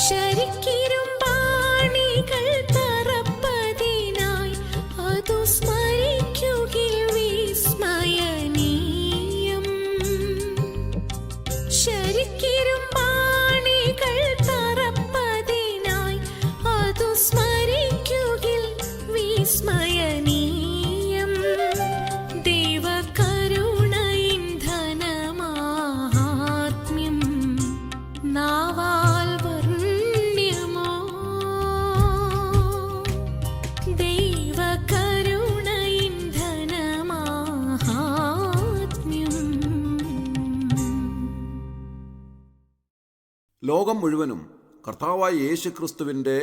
ശരിക്കിരുമ്പാണികൾ തറപ്പതിനായി അതു സ്മരിക്കുകിൽ വിസ്മയനീയം. ശരിക്കിരുമ്പാണികൾ തറപ്പതിനായി അതു സ്മരിക്കുകിൽ വിസ്മയനീയം. ദൈവകരുണയിൻ ധനമാഹാത്മ്യം നാവാൽ വർണ്ണ്യമോ. ദൈവകരുണയിൻ ധനമാഹാത്മ്യം. ലോകം മുഴുവനും കർത്താവായ യേശുക്രിസ്തുവിൻ്റെ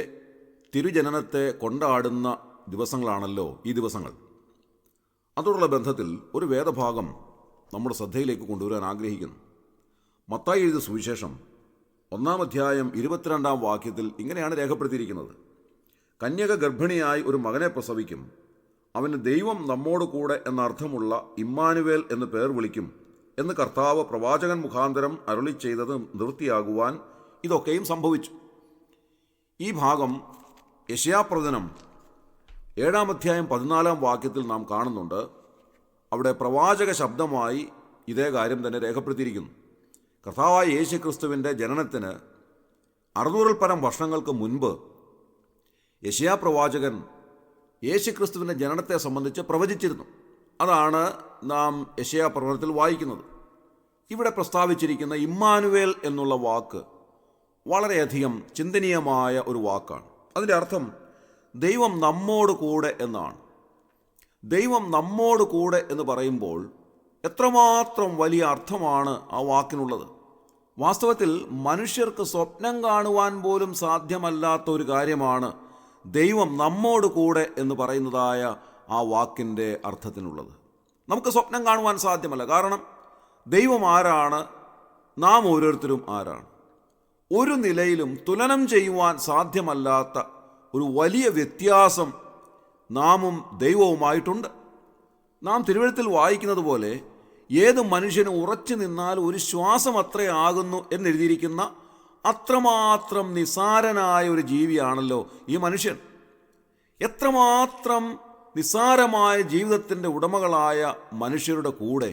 തിരുജനനത്തെ കൊണ്ടാടുന്ന ദിവസങ്ങളാണല്ലോ ഈ ദിവസങ്ങൾ. അതോടുള്ള ബന്ധത്തിൽ ഒരു വേദഭാഗം നമ്മുടെ ശ്രദ്ധയിലേക്ക് കൊണ്ടുവരാൻ ആഗ്രഹിക്കുന്നു. മത്തായി എഴുതിയ സുവിശേഷം 1-ാം അധ്യായം 22-ാം വാക്യത്തിൽ ഇങ്ങനെയാണ് രേഖപ്പെടുത്തിയിരിക്കുന്നത്: കന്യക ഗർഭിണിയായി ഒരു മകനെ പ്രസവിക്കും, അവന് ദൈവം നമ്മോട് കൂടെ എന്നർത്ഥമുള്ള ഇമ്മാനുവേൽ എന്ന് പേർ വിളിക്കും എന്ന് കർത്താവ് പ്രവാചകൻ മുഖാന്തരം അരുളി ചെയ്തത് നിവൃത്തിയാകുവാൻ ഇതൊക്കെയും സംഭവിച്ചു. ഈ ഭാഗം യെശയ്യാപ്രവചനം 7-ാം അധ്യായം 14-ാം വാക്യത്തിൽ നാം കാണുന്നുണ്ട്. അവിടെ പ്രവാചക ശബ്ദമായി ഇതേ കാര്യം തന്നെ രേഖപ്പെടുത്തിയിരിക്കുന്നു. കർത്താവായ യേശുക്രിസ്തുവിൻ്റെ ജനനത്തിന് 600-ൽ പരം വർഷങ്ങൾക്ക് മുൻപ് യെശയ്യാപ്രവാചകൻ യേശുക്രിസ്തുവിൻ്റെ ജനനത്തെ സംബന്ധിച്ച് പ്രവചിച്ചിരുന്നു. അതാണ് നാം യെശയ്യാപ്രവചനത്തിൽ വായിക്കുന്നത്. ഇവിടെ പ്രസ്താവിച്ചിരിക്കുന്ന ഇമ്മാനുവേൽ എന്നുള്ള വാക്ക് വളരെയധികം ചിന്തനീയമായ ഒരു വാക്കാണ്. അതിൻ്റെ അർത്ഥം ദൈവം നമ്മോട് കൂടെ എന്നാണ്. ദൈവം നമ്മോട് കൂടെ എന്ന് പറയുമ്പോൾ എത്രമാത്രം വലിയ അർത്ഥമാണ് ആ വാക്കിനുള്ളത്. വാസ്തവത്തിൽ മനുഷ്യർക്ക് സ്വപ്നം കാണുവാൻ പോലും സാധ്യമല്ലാത്ത ഒരു കാര്യമാണ് ദൈവം നമ്മോട് കൂടെ എന്ന് പറയുന്നതായ ആ വാക്കിൻ്റെ അർത്ഥത്തിനുള്ളത്. നമുക്ക് സ്വപ്നം കാണുവാൻ സാധ്യമല്ല. കാരണം ദൈവം ആരാണ്, നാം ഓരോരുത്തരും ആരാണ്. ഒരു നിലയിലും തുലനം ചെയ്യുവാൻ സാധ്യമല്ലാത്ത ഒരു വലിയ വ്യത്യാസം നാമും ദൈവവുമായിട്ടുണ്ട്. നാം തിരുവെഴുത്തിൽ വായിക്കുന്നത് പോലെ ഏത് മനുഷ്യനും ഉറച്ചു നിന്നാൽ ഒരു ശ്വാസം അത്രയാകുന്നു എന്നെഴുതിയിരിക്കുന്ന അത്രമാത്രം നിസാരനായ ഒരു ജീവിയാണല്ലോ ഈ മനുഷ്യൻ. എത്രമാത്രം നിസാരമായ ജീവിതത്തിൻ്റെ ഉടമകളായ മനുഷ്യരുടെ കൂടെ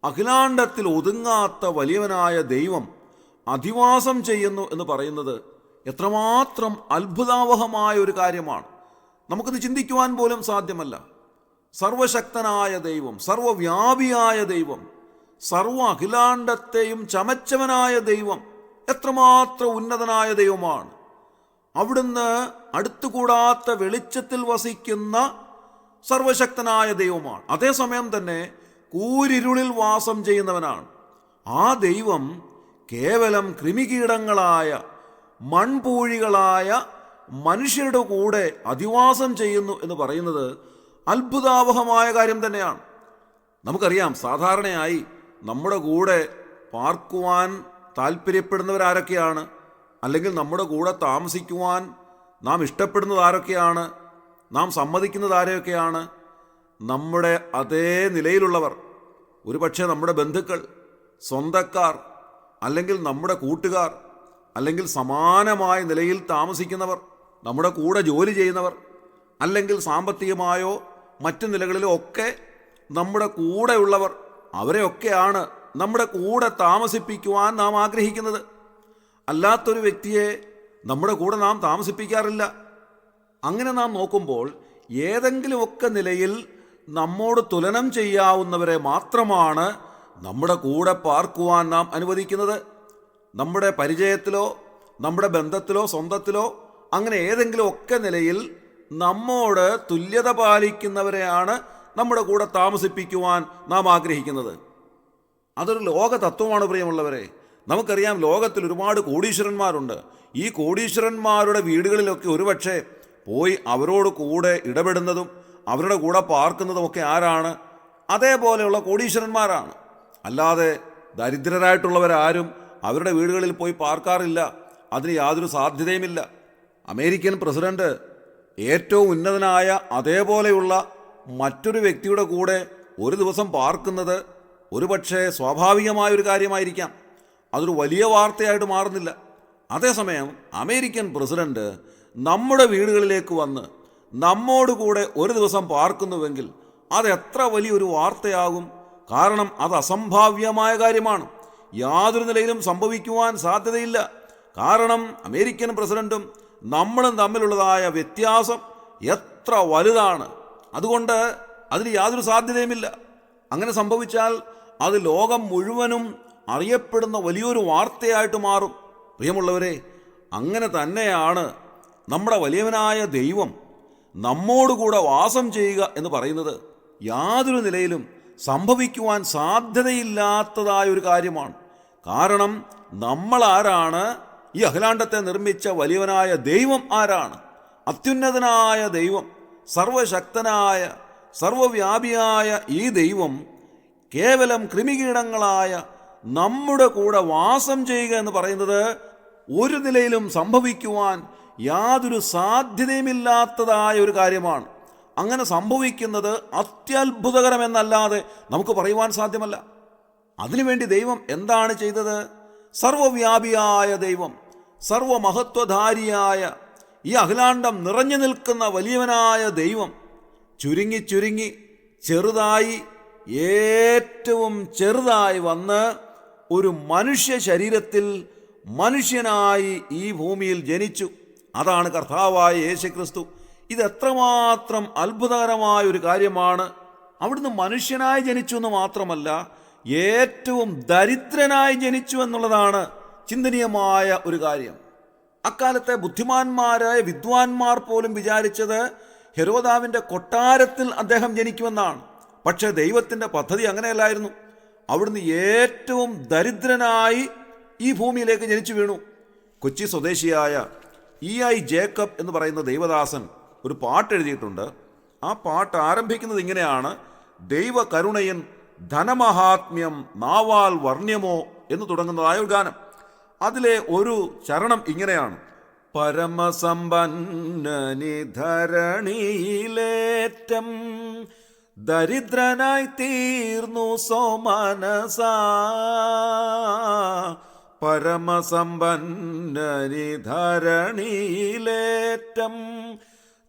അഖിലാണ്ടത്തിൽ ഒതുങ്ങാത്ത വലിയവനായ ദൈവം അധിവാസം ചെയ്യുന്നു എന്ന് പറയുന്നത് എത്രമാത്രം അത്ഭുതാവഹമായ ഒരു കാര്യമാണ്. നമുക്കത് ചിന്തിക്കുവാൻ പോലും സാധ്യമല്ല. സർവശക്തനായ ദൈവം, സർവവ്യാപിയായ ദൈവം, സർവ അഖിലാണ്ടത്തെയും ചമച്ചവനായ ദൈവം എത്രമാത്രം ഉന്നതനായ ദൈവമാണ്. അവിടുന്ന് അടുത്തുകൂടാത്ത വെളിച്ചത്തിൽ വസിക്കുന്ന സർവശക്തനായ ദൈവമാണ്. അതേസമയം തന്നെ കൂരിരുളിൽ വാസം ചെയ്യുന്നവനാണ്. ആ ദൈവം കേവലം കൃമികീടങ്ങളായ മൺപൂഴികളായ മനുഷ്യരുടെ കൂടെ അധിവാസം ചെയ്യുന്നു എന്ന് പറയുന്നത് അത്ഭുതാവഹമായ കാര്യം തന്നെയാണ്. നമുക്കറിയാം, സാധാരണയായി നമ്മുടെ കൂടെ പാർക്കുവാൻ താല്പര്യപ്പെടുന്നവരാരൊക്കെയാണ്, അല്ലെങ്കിൽ നമ്മുടെ കൂടെ താമസിക്കുവാൻ നാം ഇഷ്ടപ്പെടുന്നത് ആരൊക്കെയാണ്, നാം സമ്മതിക്കുന്നത് ആരെയൊക്കെയാണ്? നമ്മുടെ അതേ നിലയിലുള്ളവർ, ഒരുപക്ഷെ നമ്മുടെ ബന്ധുക്കൾ, സ്വന്തക്കാർ, അല്ലെങ്കിൽ നമ്മുടെ കൂട്ടുകാർ, അല്ലെങ്കിൽ സമാനമായ നിലയിൽ താമസിക്കുന്നവർ, നമ്മുടെ കൂടെ ജോലി ചെയ്യുന്നവർ, അല്ലെങ്കിൽ സാമ്പത്തികമായോ മറ്റു നിലകളിലോ ഒക്കെ നമ്മുടെ കൂടെയുള്ളവർ, അവരെയൊക്കെയാണ് നമ്മുടെ കൂടെ താമസിപ്പിക്കുവാൻ നാം ആഗ്രഹിക്കുന്നത്. അല്ലാത്തൊരു വ്യക്തിയെ നമ്മുടെ കൂടെ നാം താമസിപ്പിക്കാറില്ല. അങ്ങനെ നാം നോക്കുമ്പോൾ ഏതെങ്കിലുമൊക്കെ നിലയിൽ നമ്മോട് തുലനം ചെയ്യാവുന്നവരെ മാത്രമാണ് നമ്മുടെ കൂടെ പാർക്കുവാൻ നാം അനുവദിക്കുന്നത്. നമ്മുടെ പരിചയത്തിലോ നമ്മുടെ ബന്ധത്തിലോ സ്വന്തത്തിലോ അങ്ങനെ ഏതെങ്കിലും ഒക്കെ നിലയിൽ നമ്മോട് തുല്യത പാലിക്കുന്നവരെയാണ് നമ്മുടെ കൂടെ താമസിപ്പിക്കുവാൻ നാം ആഗ്രഹിക്കുന്നത്. അതൊരു ലോക തത്വമാണ് പ്രിയമുള്ളവരെ. നമുക്കറിയാം, ലോകത്തിൽ ഒരുപാട് കോടീശ്വരന്മാരുണ്ട്. ഈ കോടീശ്വരന്മാരുടെ വീടുകളിലൊക്കെ ഒരുപക്ഷെ പോയി അവരോട് കൂടെ ഇടപെടുന്നതും അവരുടെ കൂടെ പാർക്കുന്നതുമൊക്കെ ആരാണ്? അതേപോലെയുള്ള കോടീശ്വരന്മാരാണ്. അല്ലാതെ ദരിദ്രരായിട്ടുള്ളവരാരും അവരുടെ വീടുകളിൽ പോയി പാർക്കാറില്ല. അതിന് യാതൊരു സാധ്യതയുമില്ല. അമേരിക്കൻ പ്രസിഡന്റ് ഏറ്റവും ഉന്നതനായ അതേപോലെയുള്ള മറ്റൊരു വ്യക്തിയുടെ കൂടെ ഒരു ദിവസം പാർക്കുന്നത് ഒരുപക്ഷെ സ്വാഭാവികമായൊരു കാര്യമായിരിക്കാം. അതൊരു വലിയ വാർത്തയായിട്ട് മാറുന്നില്ല. അതേസമയം അമേരിക്കൻ പ്രസിഡന്റ് നമ്മുടെ വീടുകളിലേക്ക് വന്ന് നമ്മോട് കൂടെ ഒരു ദിവസം പാർക്കുന്നുവെങ്കിൽ അതെത്ര വലിയൊരു വാർത്തയാകും. കാരണം അത് അസംഭാവ്യമായ കാര്യമാണ്. യാതൊരു നിലയിലും സംഭവിക്കുവാൻ സാധ്യതയില്ല. കാരണം അമേരിക്കൻ പ്രസിഡന്റും നമ്മളും തമ്മിലുള്ളതായ വ്യത്യാസം എത്ര വലുതാണ്. അതുകൊണ്ട് അതിന് യാതൊരു സാധ്യതയുമില്ല. അങ്ങനെ സംഭവിച്ചാൽ അത് ലോകം മുഴുവനും അറിയപ്പെടുന്ന വലിയൊരു വാർത്തയായിട്ട് മാറും. പ്രിയമുള്ളവരെ, അങ്ങനെ തന്നെയാണ് നമ്മുടെ വലിയവനായ ദൈവം നമ്മോടുകൂടെ വാസം ചെയ്യുക എന്ന് പറയുന്നത് യാതൊരു നിലയിലും സംഭവിക്കുവാൻ സാധ്യതയില്ലാത്തതായ ഒരു കാര്യമാണ്. കാരണം നമ്മൾ ആരാണ്? ഈ അഖിലാണ്ടത്തെ നിർമ്മിച്ച വലിയവനായ ദൈവം ആരാണ്? അത്യുന്നതനായ ദൈവം, സർവശക്തനായ സർവവ്യാപിയായ ഈ ദൈവം കേവലം കൃമികീടങ്ങളായ നമ്മുടെ കൂടെ വാസം ചെയ്യുക എന്ന് പറയുന്നത് ഒരു നിലയിലും സംഭവിക്കുവാൻ യാതൊരു സാധ്യതയുമില്ലാത്തതായ ഒരു കാര്യമാണ്. അങ്ങനെ സംഭവിക്കുന്നത് അത്യത്ഭുതകരമെന്നല്ലാതെ നമുക്ക് പറയുവാൻ സാധ്യമല്ല. അതിനുവേണ്ടി ദൈവം എന്താണ് ചെയ്തത്? സർവവ്യാപിയായ ദൈവം, സർവമഹത്വധാരിയായ ഈ അഖിലാണ്ടം നിറഞ്ഞു നിൽക്കുന്ന വലിയവനായ ദൈവം ചുരുങ്ങി ചുരുങ്ങി ചെറുതായി, ഏറ്റവും ചെറുതായി വന്ന് ഒരു മനുഷ്യ ശരീരത്തിൽ മനുഷ്യനായി ഈ ഭൂമിയിൽ ജനിച്ചു. അതാണ് കർത്താവായ യേശുക്രിസ്തു. ഇത് എത്രമാത്രം അത്ഭുതകരമായ ഒരു കാര്യമാണ്. അവിടുന്ന് മനുഷ്യനായി ജനിച്ചു എന്ന് മാത്രമല്ല, ഏറ്റവും ദരിദ്രനായി ജനിച്ചു എന്നുള്ളതാണ് ചിന്തനീയമായ ഒരു കാര്യം. അക്കാലത്തെ ബുദ്ധിമാന്മാരായ വിദ്വാൻമാർ പോലും വിചാരിച്ചത് ഹെരോദാവിൻ്റെ കൊട്ടാരത്തിൽ അദ്ദേഹം ജനിക്കുമെന്നാണ്. പക്ഷേ ദൈവത്തിൻ്റെ പദ്ധതി അങ്ങനെയല്ലായിരുന്നു. അവിടുന്ന് ഏറ്റവും ദരിദ്രനായി ഈ ഭൂമിയിലേക്ക് ജനിച്ചു വീണു. കൊച്ചി സ്വദേശിയായ E.I. ജേക്കബ് എന്ന് പറയുന്ന ദൈവദാസൻ ഒരു പാട്ട് എഴുതിയിട്ടുണ്ട്. ആ പാട്ട് ആരംഭിക്കുന്നത് ഇങ്ങനെയാണ്: ദൈവകരുണയൻ ധനമഹാത്മ്യം നാവാൽ വർണ്ണ്യമോ എന്ന് തുടങ്ങുന്നതായ ഒരു ഗാനം. അതിലെ ഒരു ചരണം ഇങ്ങനെയാണ്: പരമസമ്പന്നനി ധരണിയിലേറ്റം ദരിദ്രനായി തീർന്നു സോമനസാ, പരമസമ്പന്നനി ധരണിയിലേറ്റം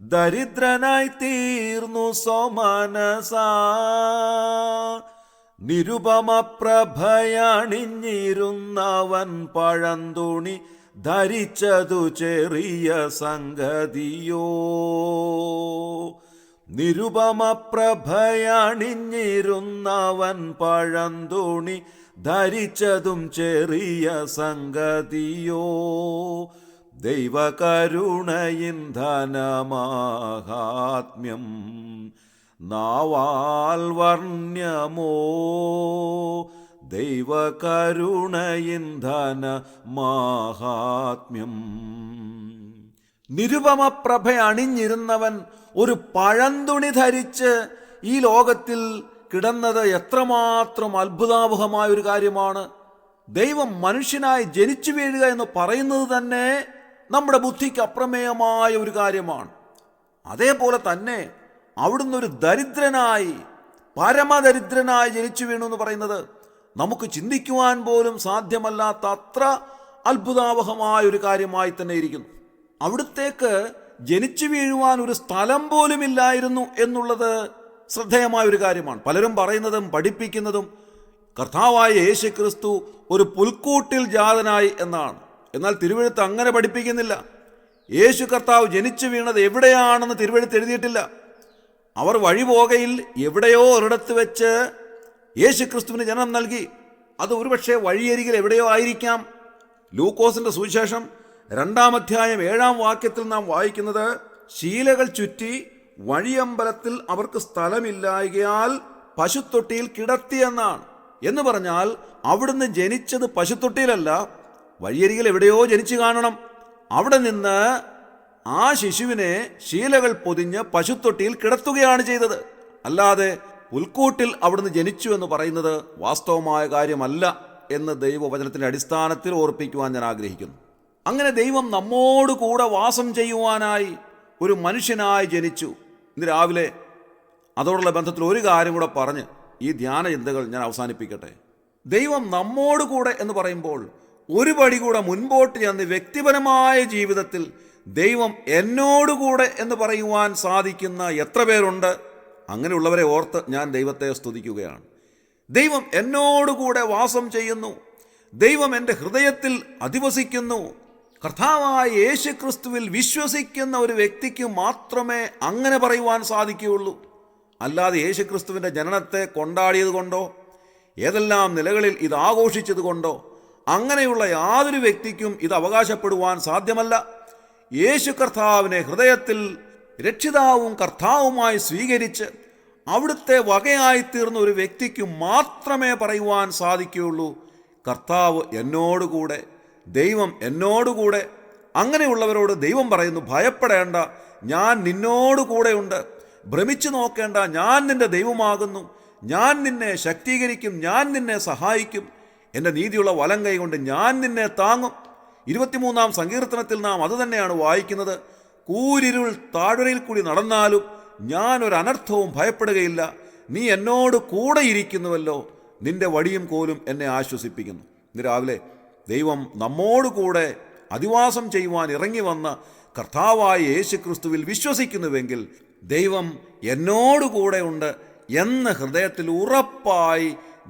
ദരിദ്രനായി തീർന്നു സോമനസാ, നിരുപമ പ്രഭയണിഞ്ഞിരുന്നവൻ പഴന്തുണി ധരിച്ചതു ചെറിയ സംഗതിയോ, നിരുപമ പ്രഭയണിഞ്ഞിരുന്നവൻ പഴന്തുണി ധരിച്ചതും ചെറിയ സംഗതിയോ, ദൈവകരുണയിൻ ധനമാഹാത്മ്യം നാവാൽ വർണ്ണ്യമോ, ദൈവകരുണയിൻ ധനമാഹാത്മ്യം. നിരുപമ പ്രഭ അണിഞ്ഞിരുന്നവൻ ഒരു പഴന്തുണി ധരിച്ച് ഈ ലോകത്തിൽ കിടന്നത് എത്രമാത്രം അത്ഭുതാവഹമായ ഒരു കാര്യമാണ്. ദൈവം മനുഷ്യനായി ജനിച്ചു വീഴുക എന്ന് പറയുന്നത് തന്നെ നമ്മുടെ ബുദ്ധിക്ക് അപ്രമേയമായ ഒരു കാര്യമാണ്. അതേപോലെ തന്നെ അവിടുന്ന് ഒരു ദരിദ്രനായി, പരമദരിദ്രനായി ജനിച്ചു വീണു എന്ന് പറയുന്നത് നമുക്ക് ചിന്തിക്കുവാൻ പോലും സാധ്യമല്ലാത്ത അത്ര അത്ഭുതാവഹമായ ഒരു കാര്യമായി തന്നെ ഇരിക്കുന്നു. അവിടുത്തേക്ക് ജനിച്ചു വീഴുവാൻ ഒരു സ്ഥലം പോലും ഇല്ലായിരുന്നു എന്നുള്ളത് ശ്രദ്ധേയമായ ഒരു കാര്യമാണ്. പലരും പറയുന്നതും പഠിപ്പിക്കുന്നതും കർത്താവായ യേശുക്രിസ്തു ഒരു പുൽക്കൂട്ടിൽ ജാതനായി എന്നാണ്. എന്നാൽ തിരുവെഴുത്ത് അങ്ങനെ പഠിപ്പിക്കുന്നില്ല. യേശു കർത്താവ് ജനിച്ചു വീണത് എവിടെയാണെന്ന് തിരുവെഴുത്ത് എഴുതിയിട്ടില്ല. അവർ വഴിപോകയിൽ എവിടെയോ ഒരിടത്ത് വെച്ച് യേശുക്രിസ്തുവിന് ജനനം നൽകി. അത് ഒരുപക്ഷെ വഴിയരികിൽ എവിടെയോ ആയിരിക്കാം. ലൂക്കോസിന്റെ സുവിശേഷം 2-ാം അധ്യായം 7-ാം വാക്യത്തിൽ നാം വായിക്കുന്നത്, ശീലകൾ ചുറ്റി വഴിയമ്പലത്തിൽ അവർക്ക് സ്ഥലമില്ലായകയാൽ പശുത്തൊട്ടിയിൽ കിടത്തിയെന്നാണ്. എന്ന് പറഞ്ഞാൽ അവിടുന്ന് ജനിച്ചത് പശുത്തൊട്ടിയിലല്ല, വഴിയരികിൽ എവിടെയോ ജനിച്ചു കാണണം. അവിടെ നിന്ന് ആ ശിശുവിനെ ശീലകൾ പൊതിഞ്ഞ് പശുത്തൊട്ടിയിൽ കിടത്തുകയാണ് ചെയ്തത്. അല്ലാതെ പുൽക്കൂട്ടിൽ അവിടുന്ന് ജനിച്ചു എന്ന് പറയുന്നത് വാസ്തവമായ കാര്യമല്ല എന്ന് ദൈവവചനത്തിൻ്റെ അടിസ്ഥാനത്തിൽ ഓർപ്പിക്കുവാൻ ഞാൻ ആഗ്രഹിക്കുന്നു. അങ്ങനെ ദൈവം നമ്മോട് കൂടെ വാസം ചെയ്യുവാനായി ഒരു മനുഷ്യനായി ജനിച്ചു. ഇന്ന് രാവിലെ അതോടുള്ള ബന്ധത്തിൽ ഒരു കാര്യം കൂടെ പറഞ്ഞ് ഈ ധ്യാന ചിന്തകൾ ഞാൻ അവസാനിപ്പിക്കട്ടെ. ദൈവം നമ്മോട് കൂടെ എന്ന് പറയുമ്പോൾ ഒരു പടി കൂടെ മുൻപോട്ട് ചെന്ന് വ്യക്തിപരമായ ജീവിതത്തിൽ ദൈവം എന്നോടുകൂടെ എന്ന് പറയുവാൻ സാധിക്കുന്ന എത്ര പേരുണ്ട്? അങ്ങനെയുള്ളവരെ ഓർത്ത് ഞാൻ ദൈവത്തെ സ്തുതിക്കുകയാണ്. ദൈവം എന്നോടുകൂടെ വാസം ചെയ്യുന്നു. ദൈവം എൻ്റെ ഹൃദയത്തിൽ അധിവസിക്കുന്നു. കർത്താവായ യേശു ക്രിസ്തുവിൽ വിശ്വസിക്കുന്ന ഒരു വ്യക്തിക്ക് മാത്രമേ അങ്ങനെ പറയുവാൻ സാധിക്കുകയുള്ളൂ. അല്ലാതെ യേശു ക്രിസ്തുവിൻ്റെ ജനനത്തെ കൊണ്ടാടിയത് കൊണ്ടോ ഏതെല്ലാം നിലകളിൽ ഇത് ആഘോഷിച്ചത് കൊണ്ടോ അങ്ങനെയുള്ള യാതൊരു വ്യക്തിക്കും ഇത് അവകാശപ്പെടുവാൻ സാധ്യമല്ല. യേശു കർത്താവിനെ ഹൃദയത്തിൽ രക്ഷിതാവും കർത്താവുമായി സ്വീകരിച്ച് അവിടുത്തെ വകയായിത്തീർന്ന ഒരു വ്യക്തിക്ക് മാത്രമേ പറയുവാൻ സാധിക്കുകയുള്ളൂ, കർത്താവ് എന്നോടുകൂടെ, ദൈവം എന്നോടുകൂടെ. അങ്ങനെയുള്ളവരോട് ദൈവം പറയുന്നു, ഭയപ്പെടേണ്ട, ഞാൻ നിന്നോടുകൂടെയുണ്ട്. ഭ്രമിച്ചു നോക്കേണ്ട, ഞാൻ നിന്റെ ദൈവമാകുന്നു. ഞാൻ നിന്നെ ശക്തീകരിക്കും, ഞാൻ നിന്നെ സഹായിക്കും. എൻ്റെ നീതിയുള്ള വലം കൈ കൊണ്ട് ഞാൻ നിന്നെ താങ്ങും. 23-ാം സങ്കീർത്തനത്തിൽ നാം അതുതന്നെയാണ് വായിക്കുന്നത്. കൂരിരുൾ താഴ്വരയിൽ കൂടി നടന്നാലും ഞാൻ ഒരു അനർത്ഥവും ഭയപ്പെടുകയില്ല. നീ എന്നോട് കൂടെ ഇരിക്കുന്നുവല്ലോ, നിന്റെ വടിയും കോലും എന്നെ ആശ്വസിപ്പിക്കുന്നു. ഇന്ന് രാവിലെ ദൈവം നമ്മോടുകൂടെ അധിവാസം ചെയ്യുവാൻ ഇറങ്ങി വന്ന കർത്താവായ യേശു ക്രിസ്തുവിൽ വിശ്വസിക്കുന്നുവെങ്കിൽ ദൈവം എന്നോടുകൂടെ ഉണ്ട് എന്ന് ഹൃദയത്തിൽ ഉറപ്പായി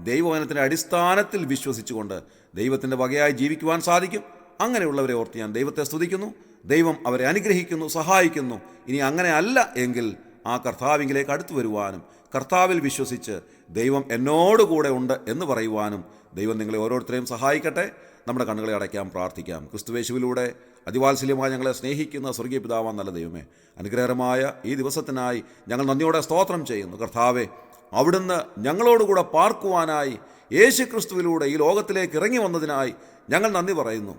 ദൈവവചനത്തിൻ്റെ അടിസ്ഥാനത്തിൽ വിശ്വസിച്ചുകൊണ്ട് ദൈവത്തിൻ്റെ വകയായി ജീവിക്കുവാൻ സാധിക്കും. അങ്ങനെയുള്ളവരെ ഓർത്ത് ഞാൻ ദൈവത്തെ സ്തുതിക്കുന്നു. ദൈവം അവരെ അനുഗ്രഹിക്കുന്നു, സഹായിക്കുന്നു. ഇനി അങ്ങനെ അല്ല എങ്കിൽ ആ കർത്താവിലേക്ക് അടുത്തു വരുവാനും കർത്താവിൽ വിശ്വസിച്ച് ദൈവം എന്നോടുകൂടെ ഉണ്ട് എന്ന് പറയുവാനും ദൈവം നിങ്ങളെ ഓരോരുത്തരെയും സഹായിക്കട്ടെ. നമ്മുടെ കണ്ണുകളെ അടയ്ക്കാം, പ്രാർത്ഥിക്കാം. ക്രിസ്തുവേശുവിലൂടെ അതിവാത്സല്യമായി ഞങ്ങളെ സ്നേഹിക്കുന്ന സ്വർഗീയ പിതാവാം നല്ല ദൈവമേ, അനുഗ്രഹകരമായ ഈ ദിവസത്തിനായി ഞങ്ങൾ നന്ദിയോടെ സ്തോത്രം ചെയ്യുന്നു. കർത്താവെ, അവിടുന്ന് ഞങ്ങളോടുകൂടെ പാർക്കുവാനായി യേശു ക്രിസ്തുവിലൂടെ ഈ ലോകത്തിലേക്ക് ഇറങ്ങി വന്നതിനായി ഞങ്ങൾ നന്ദി പറയുന്നു.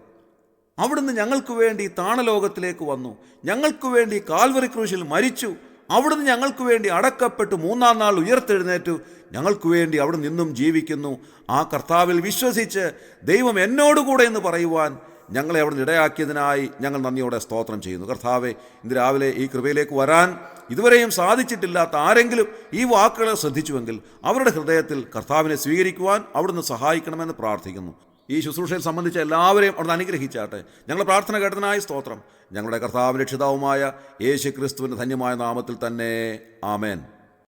അവിടുന്ന് ഞങ്ങൾക്ക് വേണ്ടി താണലോകത്തിലേക്ക് വന്നു, ഞങ്ങൾക്ക് വേണ്ടി കാൽവറി ക്രൂശിൽ മരിച്ചു. അവിടുന്ന് ഞങ്ങൾക്ക് വേണ്ടി അടക്കപ്പെട്ടു 3-ാം നാൾ ഉയർത്തെഴുന്നേറ്റു. ഞങ്ങൾക്ക് വേണ്ടി അവിടുന്ന് ഇന്നും ജീവിക്കുന്നു. ആ കർത്താവിൽ വിശ്വസിച്ച് ദൈവം എന്നോടുകൂടെ എന്ന് പറയുവാൻ ഞങ്ങളെ അവിടുന്ന് ഇടയാക്കിയതിനായി ഞങ്ങൾ നന്ദിയോടെ സ്തോത്രം ചെയ്യുന്നു. കർത്താവെ, ഇന്ന് രാവിലെ ഈ കൃപയിലേക്ക് വരാൻ ഇതുവരെയും സാധിച്ചിട്ടില്ലാത്ത ആരെങ്കിലും ഈ വാക്കുകളെ ശ്രദ്ധിച്ചുവെങ്കിൽ അവരുടെ ഹൃദയത്തിൽ കർത്താവിനെ സ്വീകരിക്കുവാൻ അവിടുന്ന് സഹായിക്കണമെന്ന് പ്രാർത്ഥിക്കുന്നു. ഈ ശുശ്രൂഷയിൽ സംബന്ധിച്ച എല്ലാവരെയും അവിടുന്ന് അനുഗ്രഹിച്ചാട്ടെ. ഞങ്ങളുടെ പ്രാർത്ഥന കേട്ടതിനായി സ്തോത്രം. ഞങ്ങളുടെ കർത്താവ് രക്ഷിതാവുമായ യേശു ക്രിസ്തുവിൻ്റെ ധന്യമായ നാമത്തിൽ തന്നെ. ആമേൻ.